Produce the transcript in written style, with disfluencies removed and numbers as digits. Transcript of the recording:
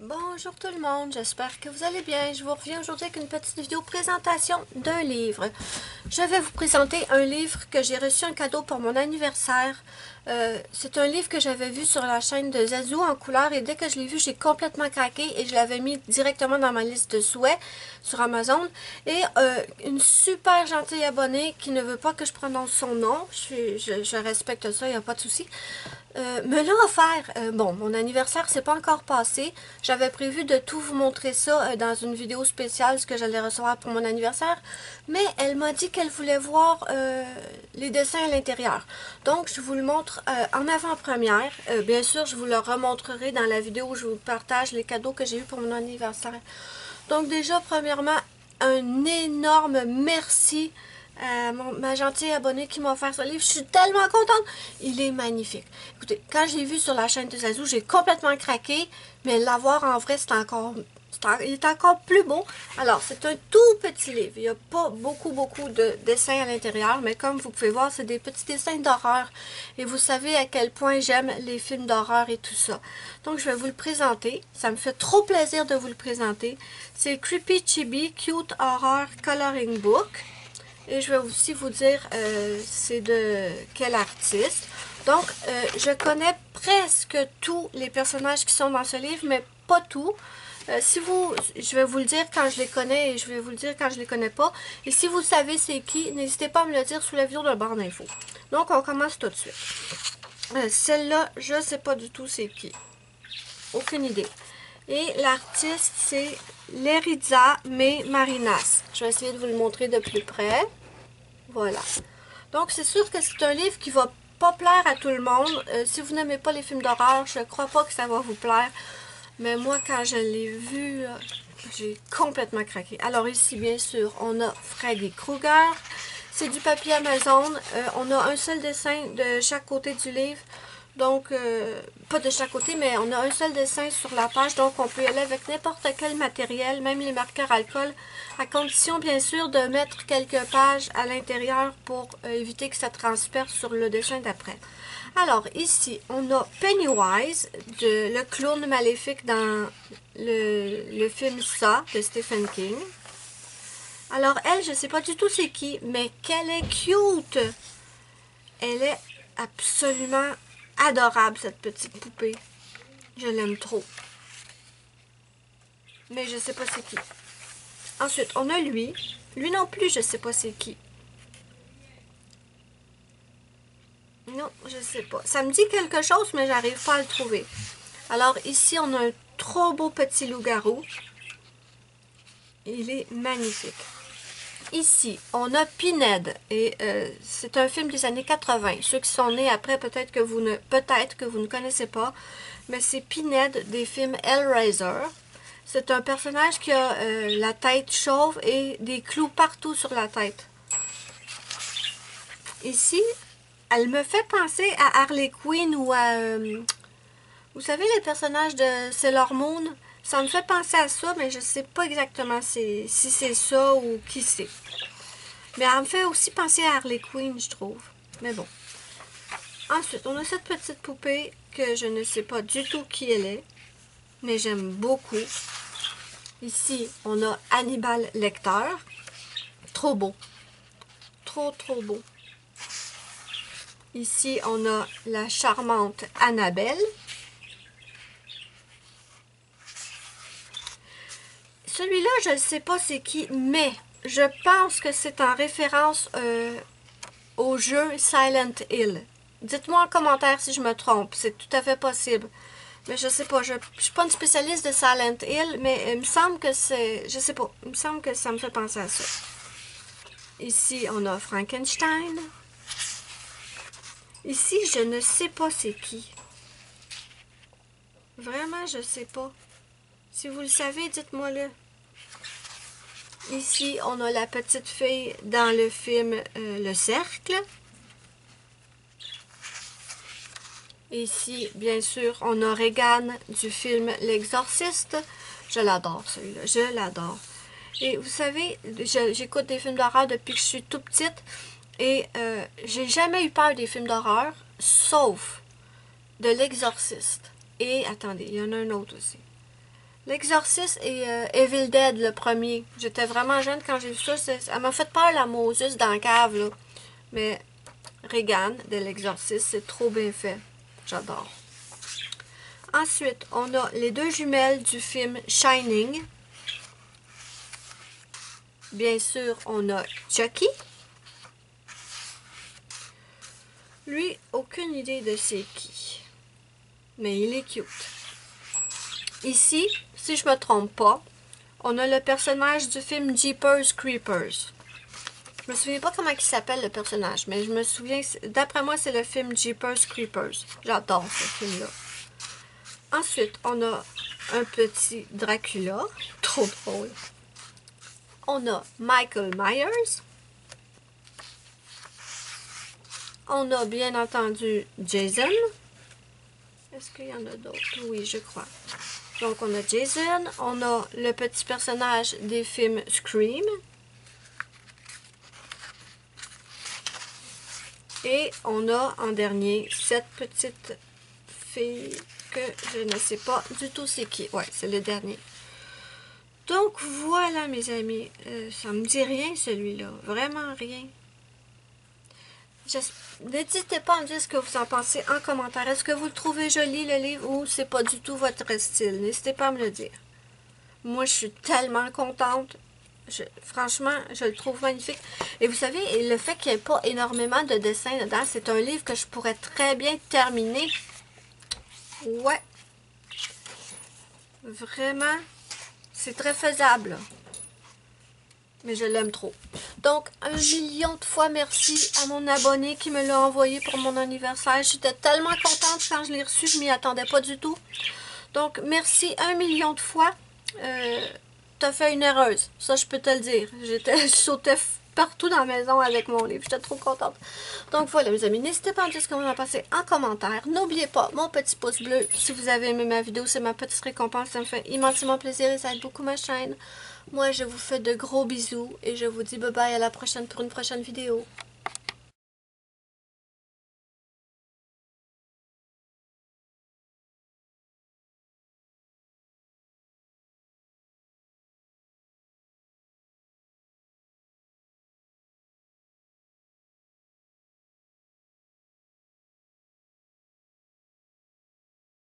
Bonjour tout le monde, j'espère que vous allez bien. Je vous reviens aujourd'hui avec une petite vidéo présentation d'un livre. Je vais vous présenter un livre que j'ai reçu en cadeau pour mon anniversaire. C'est un livre que j'avais vu sur la chaîne de Zazu en couleur et dès que je l'ai vu, j'ai complètement craqué et je l'avais mis directement dans ma liste de souhaits sur Amazon. Et une super gentille abonnée qui ne veut pas que je prononce son nom, je respecte ça, il n'y a pas de souci. Me l'a offert. Bon, mon anniversaire c'est pas encore passé. J'avais prévu de tout vous montrer ça dans une vidéo spéciale, ce que j'allais recevoir pour mon anniversaire. Mais elle m'a dit qu'elle voulait voir les dessins à l'intérieur. Donc, je vous le montre en avant-première. Bien sûr, je vous le remontrerai dans la vidéo où je vous partage les cadeaux que j'ai eu pour mon anniversaire. Donc déjà, premièrement, un énorme merci à ma gentille abonnée qui m'a offert ce livre. Je suis tellement contente. Il est magnifique. Écoutez, quand je l'ai vu sur la chaîne de Zazu, j'ai complètement craqué. Mais l'avoir en vrai, il est encore plus beau. Alors, c'est un tout petit livre. Il n'y a pas beaucoup de dessins à l'intérieur. Mais comme vous pouvez voir, c'est des petits dessins d'horreur. Et vous savez à quel point j'aime les films d'horreur et tout ça. Donc, je vais vous le présenter. Ça me fait trop plaisir de vous le présenter. C'est Creepy Chibi Cute Horror Coloring Book. Et je vais aussi vous dire c'est de quel artiste. Donc, je connais presque tous les personnages qui sont dans ce livre, mais pas tous. Je vais vous le dire quand je les connais et je vais vous le dire quand je les connais pas. Et si vous savez c'est qui, n'hésitez pas à me le dire sous la vidéo de barre d'infos. Donc, on commence tout de suite. Celle-là, je sais pas du tout c'est qui. Aucune idée. Et l'artiste, c'est Leritza May Marinas. Je vais essayer de vous le montrer de plus près. Voilà. Donc, c'est sûr que c'est un livre qui va pas plaire à tout le monde. Si vous n'aimez pas les films d'horreur, je crois pas que ça va vous plaire. Mais moi, quand je l'ai vu, j'ai complètement craqué. Alors ici, bien sûr, on a Freddy Krueger. C'est du papier Amazon. On a un seul dessin de chaque côté du livre. Donc, pas de chaque côté, mais on a un seul dessin sur la page. Donc, on peut y aller avec n'importe quel matériel, même les marqueurs alcool, à condition, bien sûr, de mettre quelques pages à l'intérieur pour éviter que ça transperce sur le dessin d'après. Alors, ici, on a Pennywise, le clown maléfique dans le film Ça, de Stephen King. Alors, elle, je ne sais pas du tout c'est qui, mais qu'elle est cute! Elle est absolument adorable, cette petite poupée. Je l'aime trop. Mais je sais pas c'est qui. Ensuite, on a lui. Lui non plus, je sais pas c'est qui. Non, je sais pas. Ça me dit quelque chose, mais j'arrive pas à le trouver. Alors, ici, on a un trop beau petit loup-garou. Il est magnifique. Ici, on a Pinhead, et c'est un film des années 80. Ceux qui sont nés après, peut-être que vous ne connaissez pas, mais c'est Pinhead des films Hellraiser. C'est un personnage qui a la tête chauve et des clous partout sur la tête. Ici, elle me fait penser à Harley Quinn ou à... vous savez, les personnages de Sailor Moon? Ça me fait penser à ça, mais je sais pas exactement si c'est ça ou qui c'est. Mais elle me fait aussi penser à Harley Quinn, je trouve. Mais bon. Ensuite, on a cette petite poupée que je ne sais pas du tout qui elle est. Mais j'aime beaucoup. Ici, on a Hannibal Lecter. Trop beau. Trop beau. Ici, on a la charmante Annabelle. Celui-là, je ne sais pas c'est qui, mais je pense que c'est en référence au jeu Silent Hill. Dites-moi en commentaire si je me trompe, c'est tout à fait possible. Mais je sais pas, je suis pas une spécialiste de Silent Hill, mais il me semble que c'est... Je sais pas, il me semble que ça me fait penser à ça. Ici, on a Frankenstein. Ici, je ne sais pas c'est qui. Vraiment, je sais pas. Si vous le savez, dites-moi-le. Ici, on a la petite fille dans le film Le Cercle. Ici, bien sûr, on a Regan du film L'Exorciste. Je l'adore, celui-là. Je l'adore. Et vous savez, j'écoute des films d'horreur depuis que je suis toute petite. Et j'ai jamais eu peur des films d'horreur, sauf de L'Exorciste. Et, attendez, il y en a un autre aussi. L'Exorciste et Evil Dead, le premier. J'étais vraiment jeune quand j'ai vu ça. Ça m'a fait peur, la Moses dans la cave, là. Mais Regan de l'Exorciste, c'est trop bien fait. J'adore. Ensuite, on a les deux jumelles du film Shining. Bien sûr, on a Chucky. Lui, aucune idée de c'est qui. Mais il est cute. Ici, si je me trompe pas, on a le personnage du film Jeepers Creepers. Je me souviens pas comment il s'appelle le personnage, mais je me souviens, d'après moi, c'est le film Jeepers Creepers. J'adore ce film-là. Ensuite, on a un petit Dracula. Trop drôle. On a Michael Myers. On a bien entendu Jason. Est-ce qu'il y en a d'autres? Oui, je crois. Donc, on a Jason. On a le petit personnage des films Scream. Et on a en dernier cette petite fille que je ne sais pas du tout c'est qui. Ouais, c'est le dernier. Donc voilà mes amis, ça me dit rien celui-là, vraiment rien. N'hésitez pas à me dire ce que vous en pensez en commentaire. Est-ce que vous le trouvez joli le livre ou c'est pas du tout votre style? N'hésitez pas à me le dire. Moi je suis tellement contente. Franchement, je le trouve magnifique. Et vous savez, le fait qu'il n'y ait pas énormément de dessins dedans, c'est un livre que je pourrais très bien terminer. Ouais. Vraiment, c'est très faisable. Mais je l'aime trop. Donc, 1 million de fois merci à mon abonné qui me l'a envoyé pour mon anniversaire. J'étais tellement contente quand je l'ai reçu, je m'y attendais pas du tout. Donc, merci 1 million de fois. T'as fait une heureuse, ça je peux te le dire. Je sautais partout dans la maison avec mon livre, j'étais trop contente. Donc voilà mes amis, n'hésitez pas à me dire ce que vous en pensez en commentaire. N'oubliez pas mon petit pouce bleu si vous avez aimé ma vidéo, c'est ma petite récompense, ça me fait immensément plaisir et ça aide beaucoup ma chaîne. Moi je vous fais de gros bisous et je vous dis bye bye à la prochaine pour une prochaine vidéo.